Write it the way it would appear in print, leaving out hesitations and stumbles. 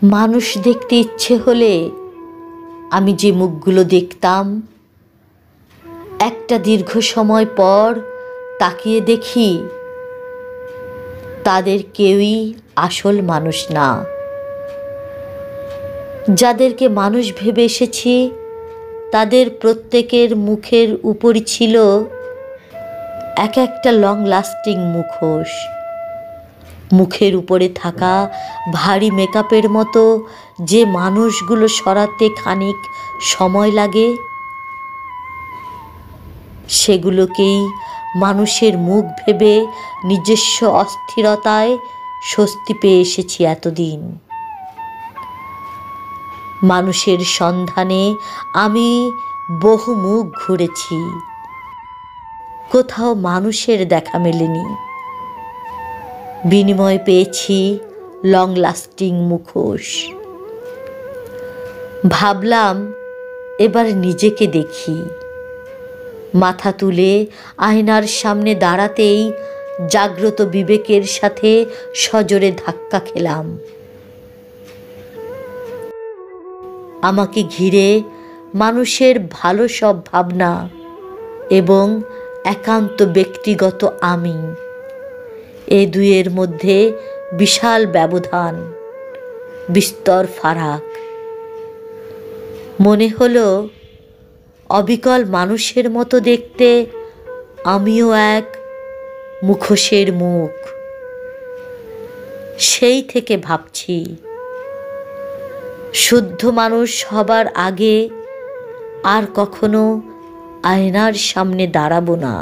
মানুষ দেখতে ইচ্ছে হলে আমি যে মুখগুলো দেখতাম, একটা দীর্ঘ সময় পর তাকিয়ে দেখি তাদের কেউই আসল মানুষ না। যাদেরকে মানুষ ভেবে এসেছি তাদের প্রত্যেকের মুখের উপরই ছিল এক একটা লং লাস্টিং মুখোশ। মুখের উপরে থাকা ভারী মেকআপের মতো যে মানুষগুলো সরাতে খানিক সময় লাগে, সেগুলোকেই মানুষের মুখ ভেবে নিজস্ব অস্থিরতায় স্বস্তি পেয়ে এসেছি এতদিন। মানুষের সন্ধানে আমি বহু মুখ ঘুরেছি, কোথাও মানুষের দেখা মেলেনি। বিনিময়ে পেয়েছি লং লাস্টিং মুখোশ। ভাবলাম এবার নিজেকে দেখি। মাথা তুলে আয়নার সামনে দাঁড়াতেই জাগ্রত বিবেকের সাথে সজোরে ধাক্কা খেলাম। আমাকে ঘিরে মানুষের ভালো সব ভাবনা এবং একান্ত ব্যক্তিগত আমি, এ দুয়ের মধ্যে বিশাল ব্যবধান, বিস্তর ফারাক। মনে হলো অবিকল মানুষের মতো দেখতে আমিও এক মুখোশের মুখ। সেই থেকে ভাবছি শুদ্ধ মানুষ হবার আগে আর কখনো আয়নার সামনে দাঁড়াবো না।